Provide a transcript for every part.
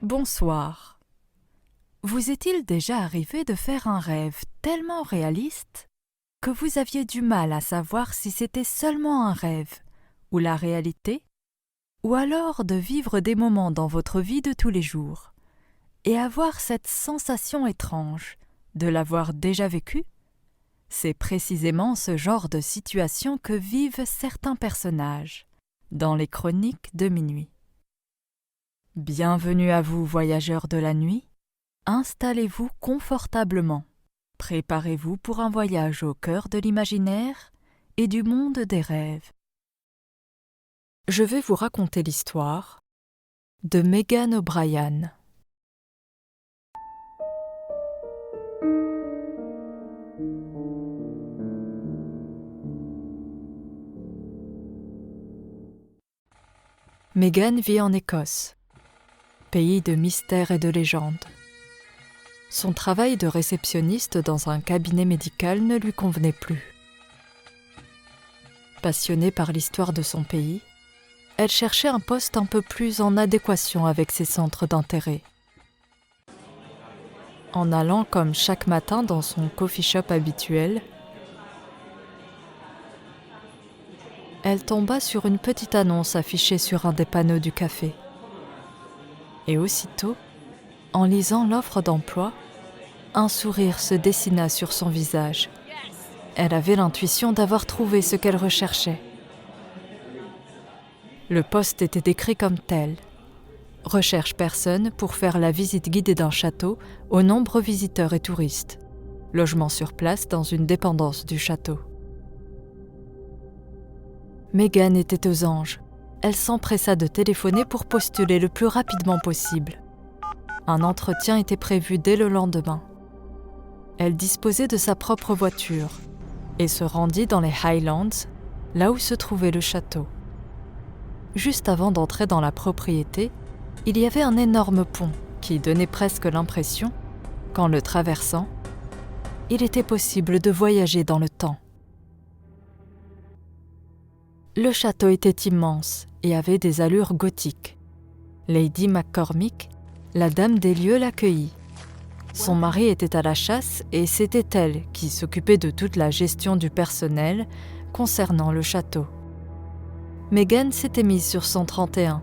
Bonsoir. Vous est-il déjà arrivé de faire un rêve tellement réaliste que vous aviez du mal à savoir si c'était seulement un rêve ou la réalité, ou alors de vivre des moments dans votre vie de tous les jours et avoir cette sensation étrange de l'avoir déjà vécu? C'est précisément ce genre de situation que vivent certains personnages dans les chroniques de minuit. Bienvenue à vous, voyageurs de la nuit. Installez-vous confortablement. Préparez-vous pour un voyage au cœur de l'imaginaire et du monde des rêves. Je vais vous raconter l'histoire de Megan O'Brien. Megan vit en Écosse, pays de mystères et de légendes. Son travail de réceptionniste dans un cabinet médical ne lui convenait plus. Passionnée par l'histoire de son pays, elle cherchait un poste un peu plus en adéquation avec ses centres d'intérêt. En allant comme chaque matin dans son coffee shop habituel, elle tomba sur une petite annonce affichée sur un des panneaux du café. Et aussitôt, en lisant l'offre d'emploi, un sourire se dessina sur son visage. Elle avait l'intuition d'avoir trouvé ce qu'elle recherchait. Le poste était décrit comme tel. Recherche personne pour faire la visite guidée d'un château aux nombreux visiteurs et touristes. Logement sur place dans une dépendance du château. Megan était aux anges. Elle s'empressa de téléphoner pour postuler le plus rapidement possible. Un entretien était prévu dès le lendemain. Elle disposait de sa propre voiture et se rendit dans les Highlands, là où se trouvait le château. Juste avant d'entrer dans la propriété, il y avait un énorme pont qui donnait presque l'impression, qu'en le traversant, il était possible de voyager dans le temps. Le château était immense et avait des allures gothiques. Lady McCormick, la dame des lieux, l'accueillit. Son mari était à la chasse et c'était elle qui s'occupait de toute la gestion du personnel concernant le château. Megan s'était mise sur son 31.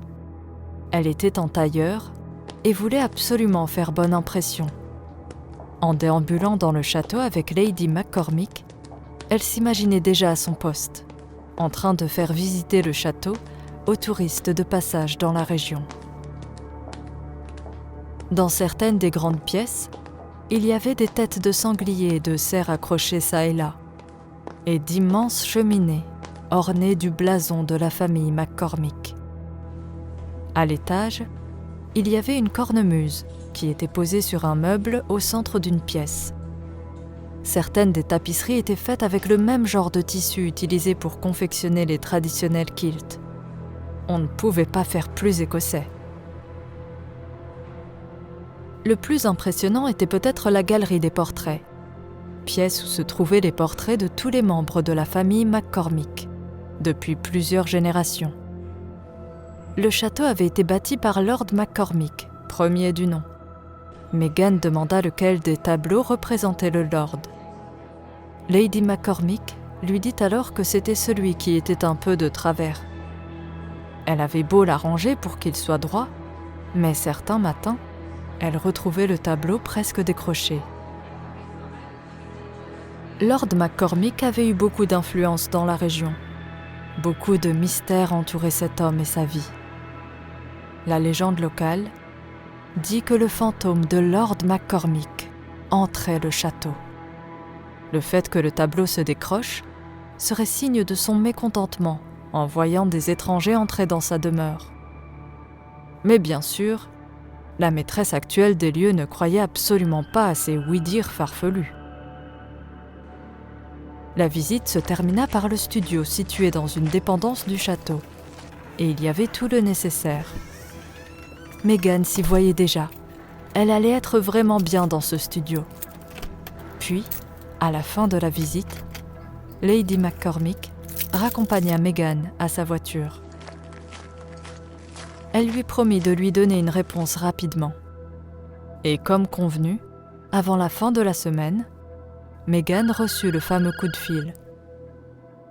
Elle était en tailleur et voulait absolument faire bonne impression. En déambulant dans le château avec Lady McCormick, elle s'imaginait déjà à son poste, en train de faire visiter le château aux touristes de passage dans la région. Dans certaines des grandes pièces, il y avait des têtes de sangliers et de cerfs accrochés çà et là, et d'immenses cheminées ornées du blason de la famille McCormick. À l'étage, il y avait une cornemuse qui était posée sur un meuble au centre d'une pièce. Certaines des tapisseries étaient faites avec le même genre de tissu utilisé pour confectionner les traditionnels kilts. On ne pouvait pas faire plus écossais. Le plus impressionnant était peut-être la galerie des portraits, pièce où se trouvaient les portraits de tous les membres de la famille McCormick, depuis plusieurs générations. Le château avait été bâti par Lord McCormick, premier du nom. Megan demanda lequel des tableaux représentait le Lord. Lady McCormick lui dit alors que c'était celui qui était un peu de travers. Elle avait beau l'arranger pour qu'il soit droit, mais certains matins, elle retrouvait le tableau presque décroché. Lord McCormick avait eu beaucoup d'influence dans la région. Beaucoup de mystères entouraient cet homme et sa vie. La légende locale dit que le fantôme de Lord McCormick entrait le château. Le fait que le tableau se décroche serait signe de son mécontentement en voyant des étrangers entrer dans sa demeure. Mais bien sûr, la maîtresse actuelle des lieux ne croyait absolument pas à ces oui-dire farfelus. La visite se termina par le studio situé dans une dépendance du château, et il y avait tout le nécessaire. Megan s'y voyait déjà. Elle allait être vraiment bien dans ce studio. Puis, à la fin de la visite, Lady McCormick raccompagna Megan à sa voiture. Elle lui promit de lui donner une réponse rapidement. Et comme convenu, avant la fin de la semaine, Meghan reçut le fameux coup de fil.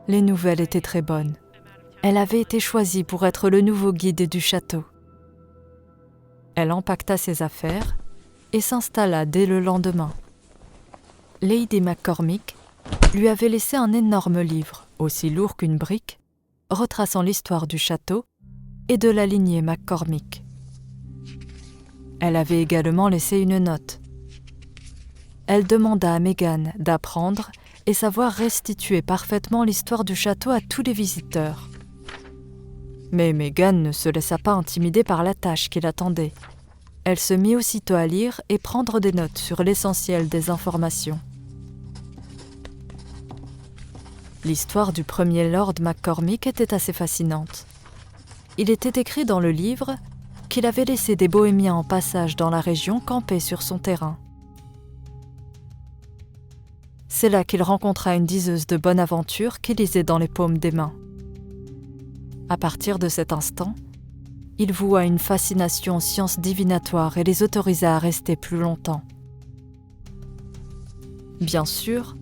Les nouvelles étaient très bonnes. Elle avait été choisie pour être le nouveau guide du château. Elle empaqueta ses affaires et s'installa dès le lendemain. Lady McCormick lui avait laissé un énorme livre, aussi lourd qu'une brique, retraçant l'histoire du château et de la lignée McCormick. Elle avait également laissé une note. Elle demanda à Meghan d'apprendre et savoir restituer parfaitement l'histoire du château à tous les visiteurs. Mais Meghan ne se laissa pas intimider par la tâche qui l'attendait. Elle se mit aussitôt à lire et prendre des notes sur l'essentiel des informations. L'histoire du premier Lord McCormick était assez fascinante. Il était écrit dans le livre qu'il avait laissé des bohémiens en passage dans la région camper sur son terrain. C'est là qu'il rencontra une diseuse de bonne aventure qui lisait dans les paumes des mains. À partir de cet instant, il voua une fascination aux sciences divinatoires et les autorisa à rester plus longtemps. Bien sûr,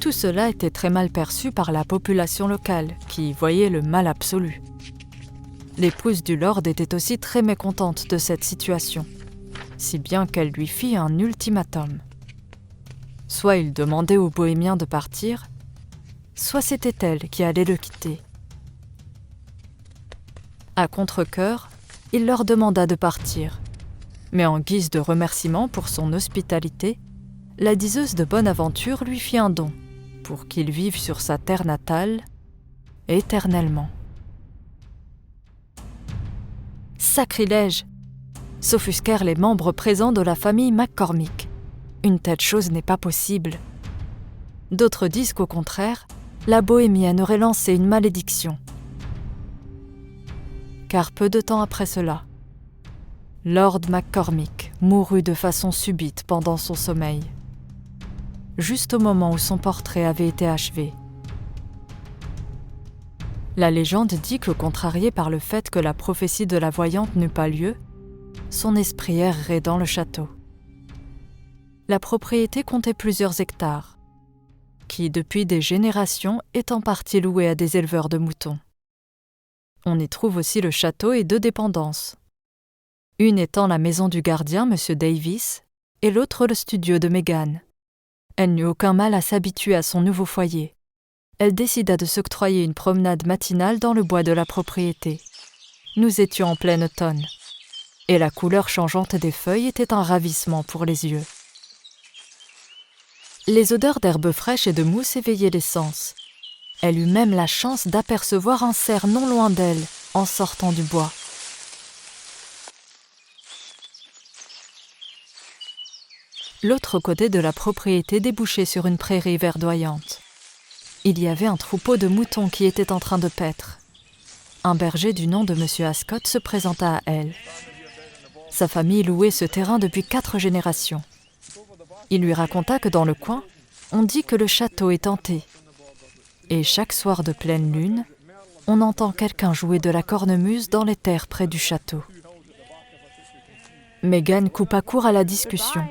tout cela était très mal perçu par la population locale, qui y voyait le mal absolu. L'épouse du lord était aussi très mécontente de cette situation, si bien qu'elle lui fit un ultimatum. Soit il demandait aux bohémiens de partir, soit c'était elle qui allait le quitter. À contre-cœur, il leur demanda de partir, mais en guise de remerciement pour son hospitalité, la diseuse de bonne aventure lui fit un don, pour qu'il vive sur sa terre natale éternellement. Sacrilège! S'offusquèrent les membres présents de la famille McCormick. Une telle chose n'est pas possible. D'autres disent qu'au contraire, la bohémienne aurait lancé une malédiction. Car peu de temps après cela, Lord McCormick mourut de façon subite pendant son sommeil, juste au moment où son portrait avait été achevé. La légende dit que, contrarié par le fait que la prophétie de la voyante n'eut pas lieu, son esprit errait dans le château. La propriété comptait plusieurs hectares, qui, depuis des générations, est en partie louée à des éleveurs de moutons. On y trouve aussi le château et 2 dépendances, une étant la maison du gardien, M. Davis, et l'autre le studio de Meghan. Elle n'eut aucun mal à s'habituer à son nouveau foyer. Elle décida de s'octroyer une promenade matinale dans le bois de la propriété. Nous étions en plein automne, et la couleur changeante des feuilles était un ravissement pour les yeux. Les odeurs d'herbes fraîches et de mousse éveillaient les sens. Elle eut même la chance d'apercevoir un cerf non loin d'elle, en sortant du bois. L'autre côté de la propriété débouchait sur une prairie verdoyante. Il y avait un troupeau de moutons qui était en train de paître. Un berger du nom de M. Ascot se présenta à elle. Sa famille louait ce terrain depuis 4 générations. Il lui raconta que dans le coin, on dit que le château est hanté. Et chaque soir de pleine lune, on entend quelqu'un jouer de la cornemuse dans les terres près du château. Meghan coupa court à la discussion.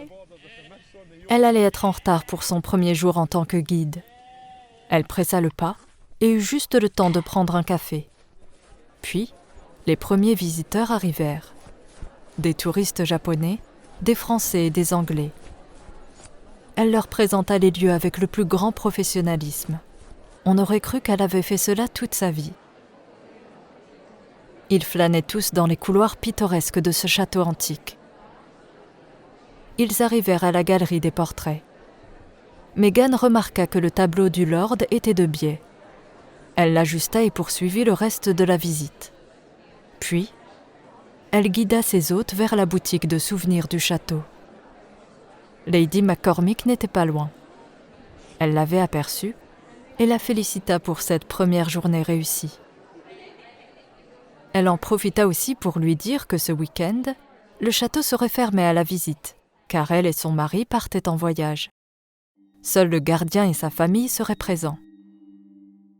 Elle allait être en retard pour son premier jour en tant que guide. Elle pressa le pas et eut juste le temps de prendre un café. Puis, les premiers visiteurs arrivèrent. Des touristes japonais, des Français et des Anglais. Elle leur présenta les lieux avec le plus grand professionnalisme. On aurait cru qu'elle avait fait cela toute sa vie. Ils flânaient tous dans les couloirs pittoresques de ce château antique. Ils arrivèrent à la galerie des portraits. Meghan remarqua que le tableau du lord était de biais. Elle l'ajusta et poursuivit le reste de la visite. Puis, elle guida ses hôtes vers la boutique de souvenirs du château. Lady McCormick n'était pas loin. Elle l'avait aperçue et la félicita pour cette première journée réussie. Elle en profita aussi pour lui dire que ce week-end, le château serait fermé à la visite, car elle et son mari partaient en voyage. Seul le gardien et sa famille seraient présents.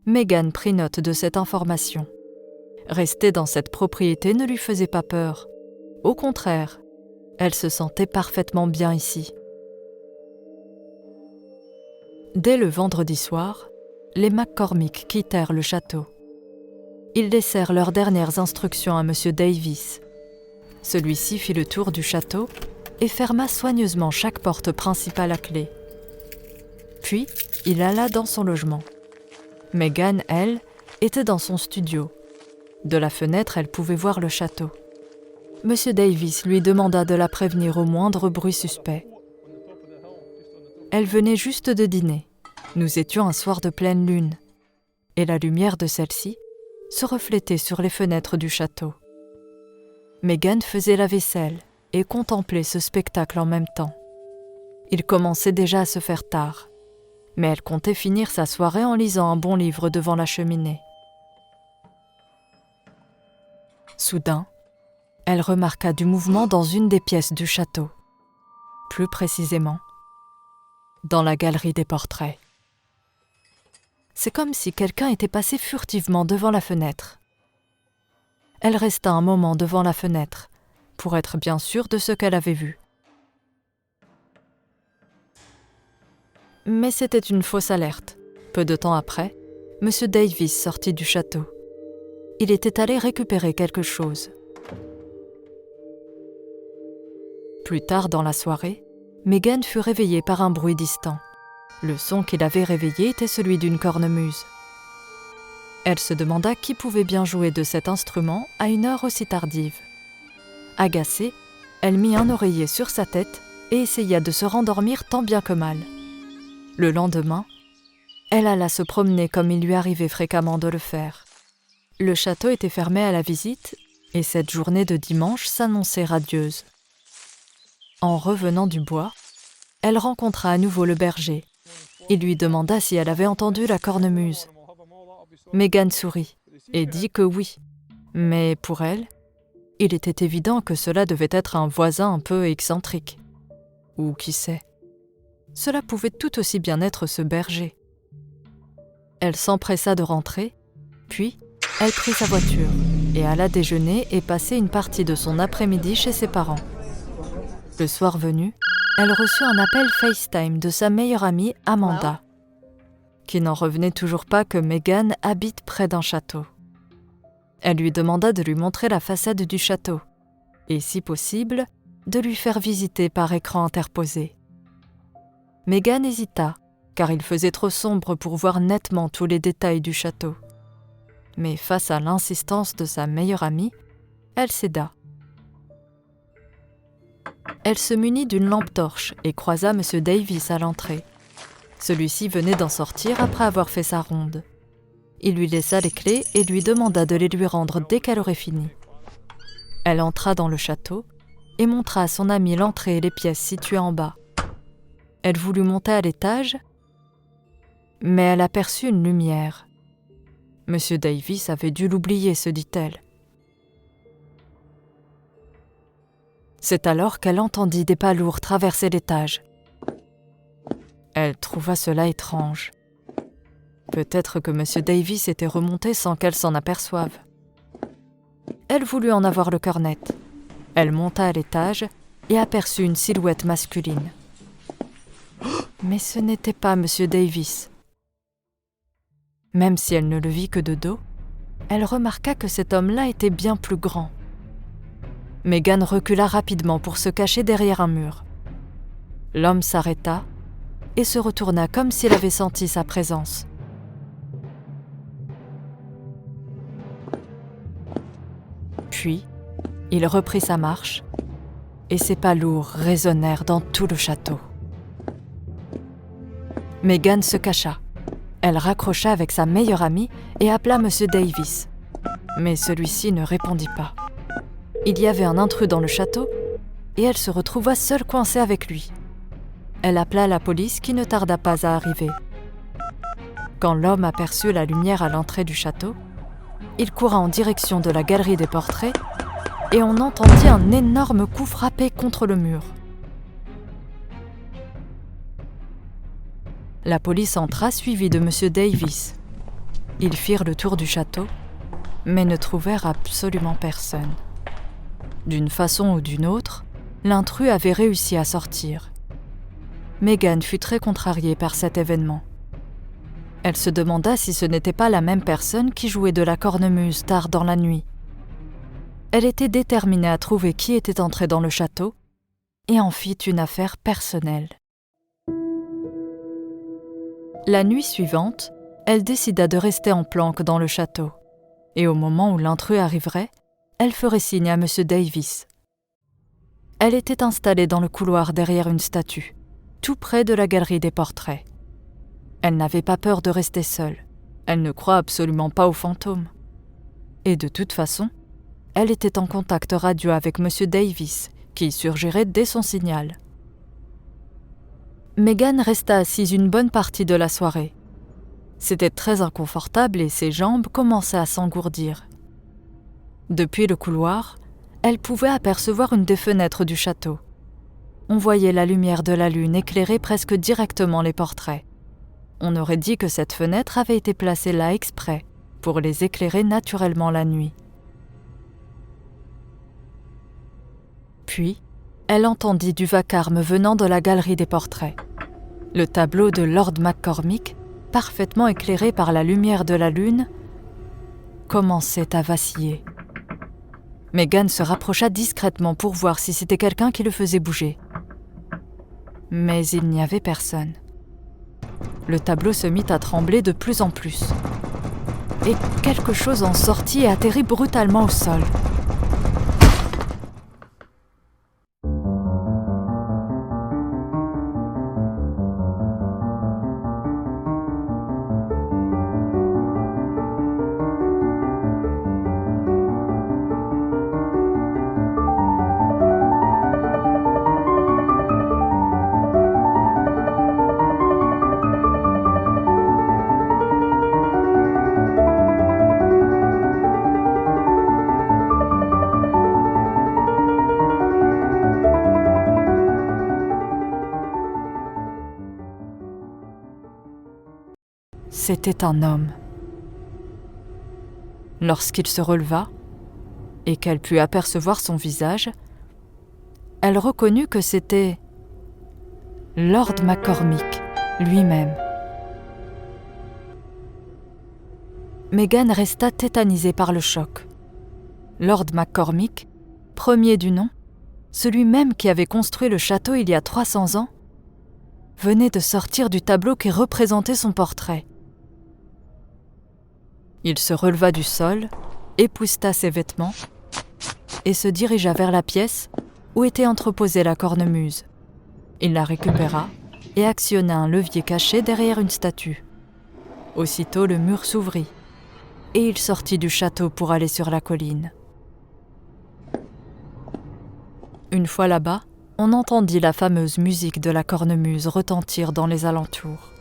Meghan prit note de cette information, Rester dans cette propriété ne lui faisait pas peur. Au contraire, elle se sentait parfaitement bien ici. Dès le vendredi soir, les McCormick quittèrent le château. Ils laissèrent leurs dernières instructions à M. Davis. Celui-ci fit le tour du château et ferma soigneusement chaque porte principale à clé. Puis, il alla dans son logement. Megan, elle, était dans son studio. De la fenêtre, elle pouvait voir le château. M. Davis lui demanda de la prévenir au moindre bruit suspect. Elle venait juste de dîner. Nous étions un soir de pleine lune, et la lumière de celle-ci se reflétait sur les fenêtres du château. Megan faisait la vaisselle et contemplait ce spectacle en même temps. Il commençait déjà à se faire tard, mais elle comptait finir sa soirée en lisant un bon livre devant la cheminée. Soudain, elle remarqua du mouvement dans une des pièces du château, plus précisément, dans la galerie des portraits. C'est comme si quelqu'un était passé furtivement devant la fenêtre. Elle resta un moment devant la fenêtre, pour être bien sûre de ce qu'elle avait vu. Mais c'était une fausse alerte. Peu de temps après, M. Davis sortit du château. Il était allé récupérer quelque chose. Plus tard dans la soirée, Megan fut réveillée par un bruit distant. Le son qui l'avait réveillée était celui d'une cornemuse. Elle se demanda qui pouvait bien jouer de cet instrument à une heure aussi tardive. Agacée, elle mit un oreiller sur sa tête et essaya de se rendormir tant bien que mal. Le lendemain, elle alla se promener comme il lui arrivait fréquemment de le faire. Le château était fermé à la visite et cette journée de dimanche s'annonçait radieuse. En revenant du bois, elle rencontra à nouveau le berger. Il lui demanda si elle avait entendu la cornemuse. Megan sourit et dit que oui, mais pour elle, il était évident que cela devait être un voisin un peu excentrique. Ou qui sait, cela pouvait tout aussi bien être ce berger. Elle s'empressa de rentrer, puis elle prit sa voiture et alla déjeuner et passer une partie de son après-midi chez ses parents. Le soir venu, elle reçut un appel FaceTime de sa meilleure amie Amanda, qui n'en revenait toujours pas que Megan habite près d'un château. Elle lui demanda de lui montrer la façade du château et, si possible, de lui faire visiter par écran interposé. Megan hésita, car il faisait trop sombre pour voir nettement tous les détails du château. Mais face à l'insistance de sa meilleure amie, elle céda. Elle se munit d'une lampe torche et croisa M. Davis à l'entrée. Celui-ci venait d'en sortir après avoir fait sa ronde. Il lui laissa les clés et lui demanda de les lui rendre dès qu'elle aurait fini. Elle entra dans le château et montra à son amie l'entrée et les pièces situées en bas. Elle voulut monter à l'étage, mais elle aperçut une lumière. M. Davis avait dû l'oublier, se dit-elle. C'est alors qu'elle entendit des pas lourds traverser l'étage. Elle trouva cela étrange. Peut-être que M. Davis était remonté sans qu'elle s'en aperçoive. Elle voulut en avoir le cœur net. Elle monta à l'étage et aperçut une silhouette masculine. Mais ce n'était pas M. Davis. Même si elle ne le vit que de dos, elle remarqua que cet homme-là était bien plus grand. Megan recula rapidement pour se cacher derrière un mur. L'homme s'arrêta et se retourna comme s'il avait senti sa présence. Puis, il reprit sa marche et ses pas lourds résonnèrent dans tout le château. Megan se cacha. Elle raccrocha avec sa meilleure amie et appela M. Davis. Mais celui-ci ne répondit pas. Il y avait un intrus dans le château et elle se retrouva seule coincée avec lui. Elle appela la police qui ne tarda pas à arriver. Quand l'homme aperçut la lumière à l'entrée du château, il courut en direction de la galerie des portraits et on entendit un énorme coup frapper contre le mur. La police entra suivie de M. Davis. Ils firent le tour du château mais ne trouvèrent absolument personne. D'une façon ou d'une autre, l'intrus avait réussi à sortir. Meghan fut très contrariée par cet événement. Elle se demanda si ce n'était pas la même personne qui jouait de la cornemuse tard dans la nuit. Elle était déterminée à trouver qui était entré dans le château et en fit une affaire personnelle. La nuit suivante, elle décida de rester en planque dans le château, et au moment où l'intrus arriverait, elle ferait signe à M. Davis. Elle était installée dans le couloir derrière une statue, tout près de la galerie des portraits. Elle n'avait pas peur de rester seule. Elle ne croit absolument pas aux fantômes. Et de toute façon, elle était en contact radio avec M. Davis, qui surgirait dès son signal. Meghan resta assise une bonne partie de la soirée. C'était très inconfortable et ses jambes commençaient à s'engourdir. Depuis le couloir, elle pouvait apercevoir une des fenêtres du château. On voyait la lumière de la lune éclairer presque directement les portraits. On aurait dit que cette fenêtre avait été placée là exprès, pour les éclairer naturellement la nuit. Puis, elle entendit du vacarme venant de la galerie des portraits. Le tableau de Lord McCormick, parfaitement éclairé par la lumière de la lune, commençait à vaciller. Meghan se rapprocha discrètement pour voir si c'était quelqu'un qui le faisait bouger. Mais il n'y avait personne. Le tableau se mit à trembler de plus en plus. Et quelque chose en sortit et atterrit brutalement au sol. C'était un homme. Lorsqu'il se releva et qu'elle put apercevoir son visage, elle reconnut que c'était Lord McCormick lui-même. Meghan resta tétanisée par le choc. Lord McCormick, premier du nom, celui même qui avait construit le château il y a 300 ans, venait de sortir du tableau qui représentait son portrait. Il se releva du sol, épousteta ses vêtements et se dirigea vers la pièce où était entreposée la cornemuse. Il la récupéra et actionna un levier caché derrière une statue. Aussitôt, le mur s'ouvrit et il sortit du château pour aller sur la colline. Une fois là-bas, on entendit la fameuse musique de la cornemuse retentir dans les alentours.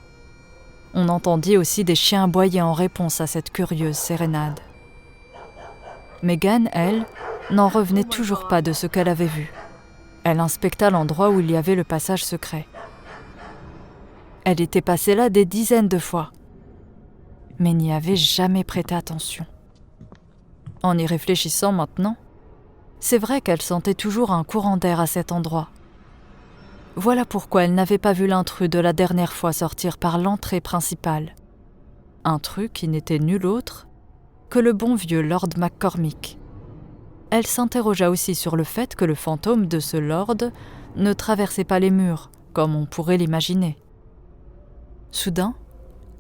On entendit aussi des chiens aboyer en réponse à cette curieuse sérénade. Meghan, elle, n'en revenait toujours pas de ce qu'elle avait vu. Elle inspecta l'endroit où il y avait le passage secret. Elle était passée là des dizaines de fois, mais n'y avait jamais prêté attention. En y réfléchissant maintenant, c'est vrai qu'elle sentait toujours un courant d'air à cet endroit. Voilà pourquoi elle n'avait pas vu l'intrus de la dernière fois sortir par l'entrée principale. Intrus qui n'était nul autre que le bon vieux Lord McCormick. Elle s'interrogea aussi sur le fait que le fantôme de ce lord ne traversait pas les murs, comme on pourrait l'imaginer. Soudain,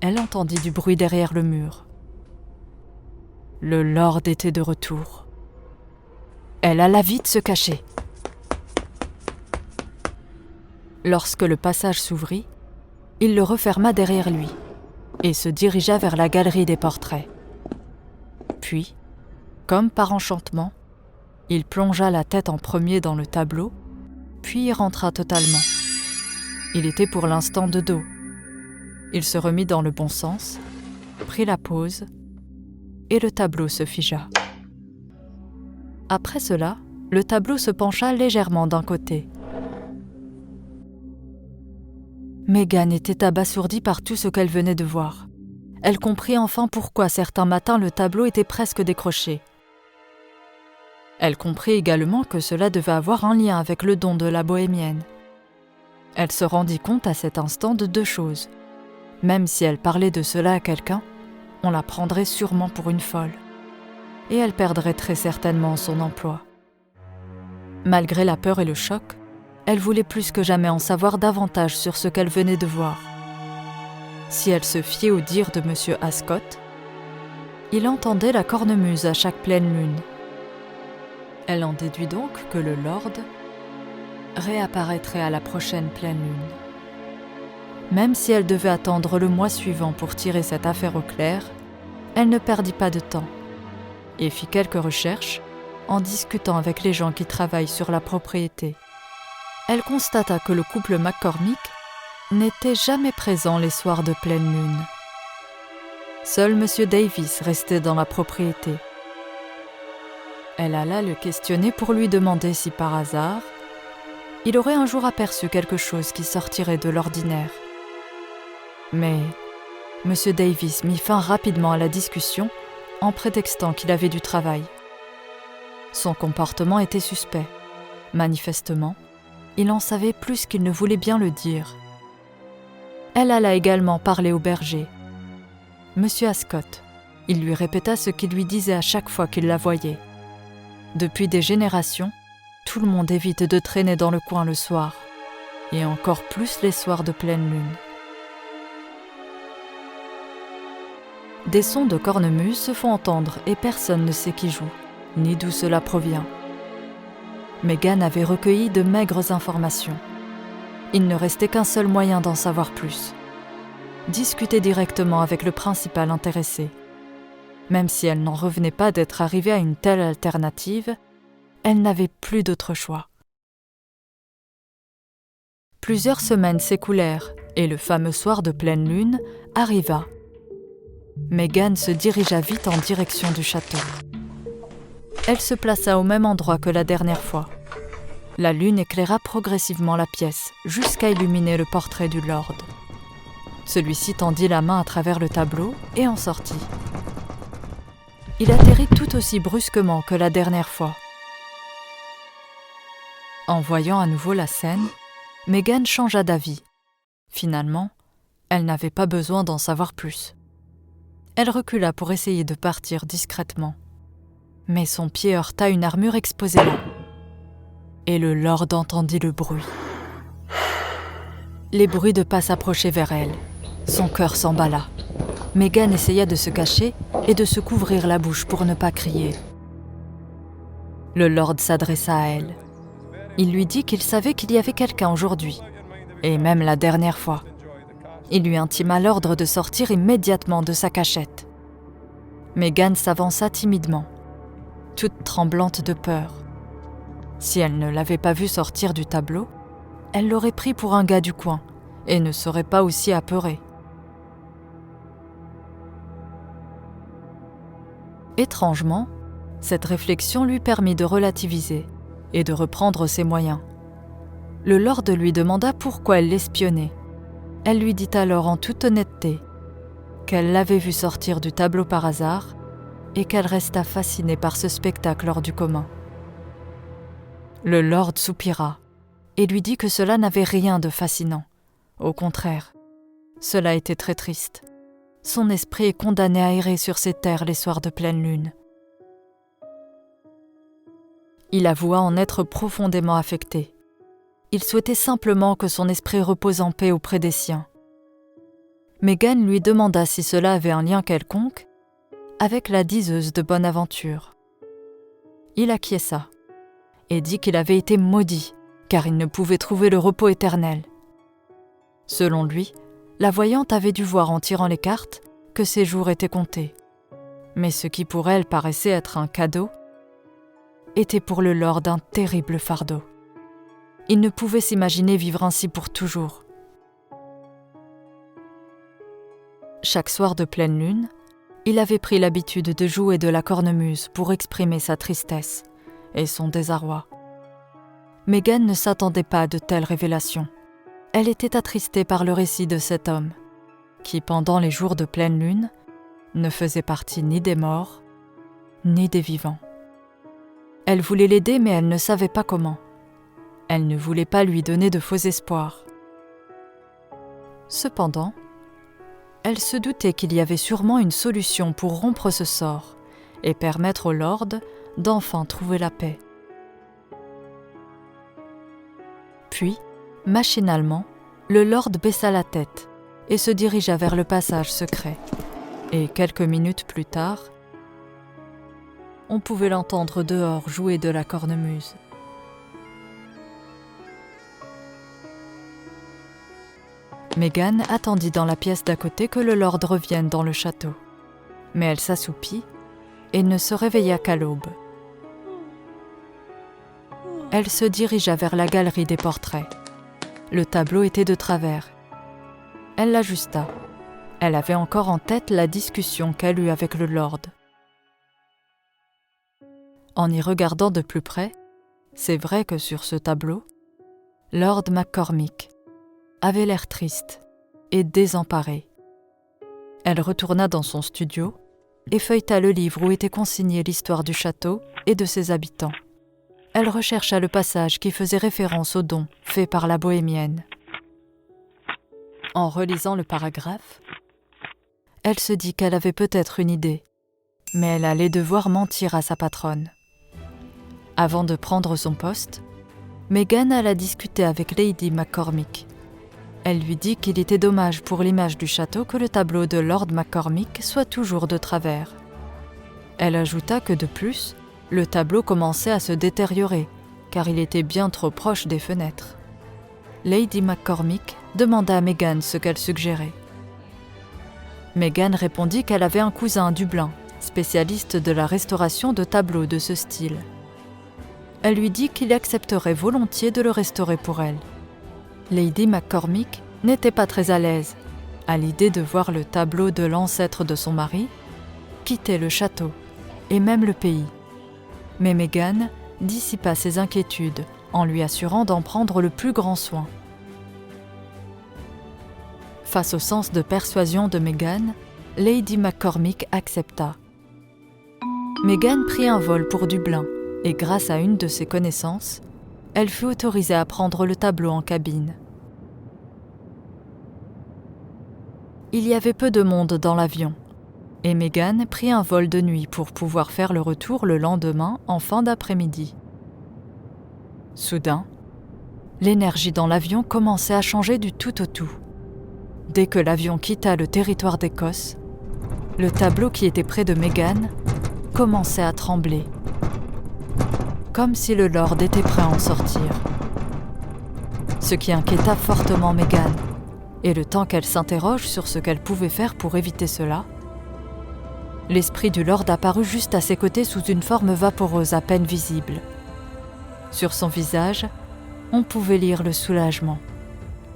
elle entendit du bruit derrière le mur. Le lord était de retour. Elle alla vite se cacher. Lorsque le passage s'ouvrit, il le referma derrière lui et se dirigea vers la galerie des portraits. Puis, comme par enchantement, il plongea la tête en premier dans le tableau, puis y rentra totalement. Il était pour l'instant de dos. Il se remit dans le bon sens, prit la pose, et le tableau se figea. Après cela, le tableau se pencha légèrement d'un côté. Meghan était abasourdie par tout ce qu'elle venait de voir. elle comprit enfin pourquoi certains matins le tableau était presque décroché. Elle comprit également que cela devait avoir un lien avec le don de la bohémienne. Elle se rendit compte à cet instant de 2 choses. Même si elle parlait de cela à quelqu'un, on la prendrait sûrement pour une folle. Et elle perdrait très certainement son emploi. Malgré la peur et le choc, elle voulait plus que jamais en savoir davantage sur ce qu'elle venait de voir. Si elle se fiait au dire de M. Ascot, il entendait la cornemuse à chaque pleine lune. Elle en déduit donc que le lord réapparaîtrait à la prochaine pleine lune. Même si elle devait attendre le mois suivant pour tirer cette affaire au clair, elle ne perdit pas de temps et fit quelques recherches en discutant avec les gens qui travaillent sur la propriété. Elle constata que le couple McCormick n'était jamais présent les soirs de pleine lune. Seul M. Davis restait dans la propriété. Elle alla le questionner pour lui demander si par hasard, il aurait un jour aperçu quelque chose qui sortirait de l'ordinaire. Mais M. Davis mit fin rapidement à la discussion en prétextant qu'il avait du travail. Son comportement était suspect. Manifestement, il en savait plus qu'il ne voulait bien le dire. Elle alla également parler au berger. Monsieur Ascot, il lui répéta ce qu'il lui disait à chaque fois qu'il la voyait. Depuis des générations, tout le monde évite de traîner dans le coin le soir, et encore plus les soirs de pleine lune. Des sons de cornemuse se font entendre et personne ne sait qui joue, ni d'où cela provient. Megan avait recueilli de maigres informations. Il ne restait qu'un seul moyen d'en savoir plus. Discuter directement avec le principal intéressé. Même si elle n'en revenait pas d'être arrivée à une telle alternative, elle n'avait plus d'autre choix. Plusieurs semaines s'écoulèrent et le fameux soir de pleine lune arriva. Megan se dirigea vite en direction du château. Elle se plaça au même endroit que la dernière fois. La lune éclaira progressivement la pièce jusqu'à illuminer le portrait du lord. Celui-ci tendit la main à travers le tableau et en sortit. Il atterrit tout aussi brusquement que la dernière fois. En voyant à nouveau la scène, Megan changea d'avis. Finalement, elle n'avait pas besoin d'en savoir plus. Elle recula pour essayer de partir discrètement. Mais son pied heurta une armure exposée là. Et le lord entendit le bruit. Les bruits de pas s'approchaient vers elle. Son cœur s'emballa. Megan essaya de se cacher et de se couvrir la bouche pour ne pas crier. Le lord s'adressa à elle. Il lui dit qu'il savait qu'il y avait quelqu'un aujourd'hui, et même la dernière fois. Il lui intima l'ordre de sortir immédiatement de sa cachette. Megan s'avança timidement, toute tremblante de peur. Si elle ne l'avait pas vu sortir du tableau, elle l'aurait pris pour un gars du coin et ne serait pas aussi apeurée. Étrangement, cette réflexion lui permit de relativiser et de reprendre ses moyens. Le lord lui demanda pourquoi elle l'espionnait. Elle lui dit alors en toute honnêteté qu'elle l'avait vu sortir du tableau par hasard et qu'elle resta fascinée par ce spectacle hors du commun. Le lord soupira et lui dit que cela n'avait rien de fascinant. Au contraire, cela était très triste. Son esprit est condamné à errer sur ces terres les soirs de pleine lune. Il avoua en être profondément affecté. Il souhaitait simplement que son esprit repose en paix auprès des siens. Megan lui demanda si cela avait un lien quelconque avec la diseuse de Bonaventure. Il acquiesça et dit qu'il avait été maudit car il ne pouvait trouver le repos éternel. Selon lui, la voyante avait dû voir en tirant les cartes que ses jours étaient comptés. Mais ce qui pour elle paraissait être un cadeau était pour le lord un terrible fardeau. Il ne pouvait s'imaginer vivre ainsi pour toujours. Chaque soir de pleine lune, il avait pris l'habitude de jouer de la cornemuse pour exprimer sa tristesse et son désarroi. Megan ne s'attendait pas à de telles révélations. Elle était attristée par le récit de cet homme. qui, pendant les jours de pleine lune, ne faisait partie ni des morts, ni des vivants. Elle voulait l'aider, mais elle ne savait pas comment. Elle ne voulait pas lui donner de faux espoirs. Cependant, elle se doutait qu'il y avait sûrement une solution pour rompre ce sort et permettre au Lord d'enfin trouver la paix. Puis, machinalement, le Lord baissa la tête et se dirigea vers le passage secret. Et quelques minutes plus tard, on pouvait l'entendre dehors jouer de la cornemuse. Meghan attendit dans la pièce d'à côté que le Lord revienne dans le château. Mais elle s'assoupit et ne se réveilla qu'à l'aube. Elle se dirigea vers la galerie des portraits. Le tableau était de travers. Elle l'ajusta. Elle avait encore en tête la discussion qu'elle eut avec le Lord. En y regardant de plus près, c'est vrai que sur ce tableau, Lord McCormick avait l'air triste et désemparé. Elle retourna dans son studio et feuilleta le livre où était consignée l'histoire du château et de ses habitants. Elle rechercha le passage qui faisait référence au don fait par la bohémienne. En relisant le paragraphe, elle se dit qu'elle avait peut-être une idée, mais elle allait devoir mentir à sa patronne. Avant de prendre son poste, Meghan alla discuter avec Lady McCormick. Elle lui dit qu'il était dommage pour l'image du château que le tableau de Lord McCormick soit toujours de travers. Elle ajouta que de plus, le tableau commençait à se détériorer, car il était bien trop proche des fenêtres. Lady McCormick demanda à Meghan ce qu'elle suggérait. Meghan répondit qu'elle avait un cousin à Dublin, spécialiste de la restauration de tableaux de ce style. Elle lui dit qu'il accepterait volontiers de le restaurer pour elle. Lady McCormick n'était pas très à l'aise à l'idée de voir le tableau de l'ancêtre de son mari quitter le château et même le pays. Mais Meghan dissipa ses inquiétudes en lui assurant d'en prendre le plus grand soin. Face au sens de persuasion de Meghan, Lady McCormick accepta. Meghan prit un vol pour Dublin et grâce à une de ses connaissances, elle fut autorisée à prendre le tableau en cabine. Il y avait peu de monde dans l'avion, et Meghan prit un vol de nuit pour pouvoir faire le retour le lendemain en fin d'après-midi. Soudain, l'énergie dans l'avion commençait à changer du tout au tout. Dès que l'avion quitta le territoire d'Écosse, le tableau qui était près de Meghan commençait à trembler, comme si le Lord était prêt à en sortir. Ce qui inquiéta fortement Meghan, et le temps qu'elle s'interroge sur ce qu'elle pouvait faire pour éviter cela, l'esprit du Lord apparut juste à ses côtés sous une forme vaporeuse à peine visible. Sur son visage, on pouvait lire le soulagement.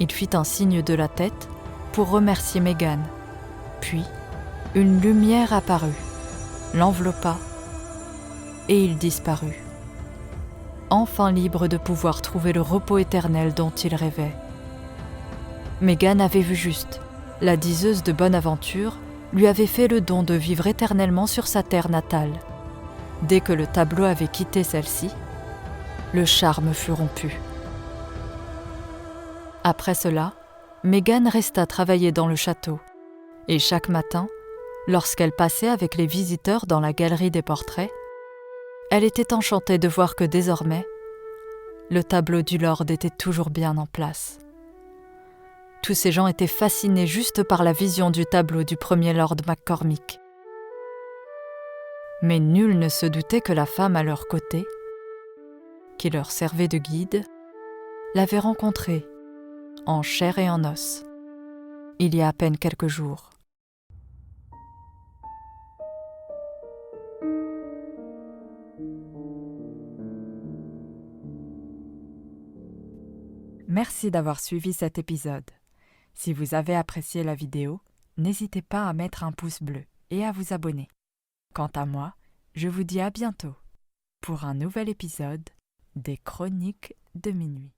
Il fit un signe de la tête pour remercier Meghan. Puis, une lumière apparut, l'enveloppa, et il disparut. Enfin libre de pouvoir trouver le repos éternel dont il rêvait. Meghan avait vu juste. La diseuse de bonne aventure lui avait fait le don de vivre éternellement sur sa terre natale. Dès que le tableau avait quitté celle-ci, le charme fut rompu. Après cela, Meghan resta travailler dans le château. Et chaque matin, lorsqu'elle passait avec les visiteurs dans la galerie des portraits, elle était enchantée de voir que désormais, le tableau du Lord était toujours bien en place. Tous ces gens étaient fascinés juste par la vision du tableau du premier Lord McCormick. Mais nul ne se doutait que la femme à leur côté, qui leur servait de guide, l'avait rencontré, en chair et en os, il y a à peine quelques jours. Merci d'avoir suivi cet épisode. Si vous avez apprécié la vidéo, n'hésitez pas à mettre un pouce bleu et à vous abonner. Quant à moi, je vous dis à bientôt pour un nouvel épisode des Chroniques de minuit.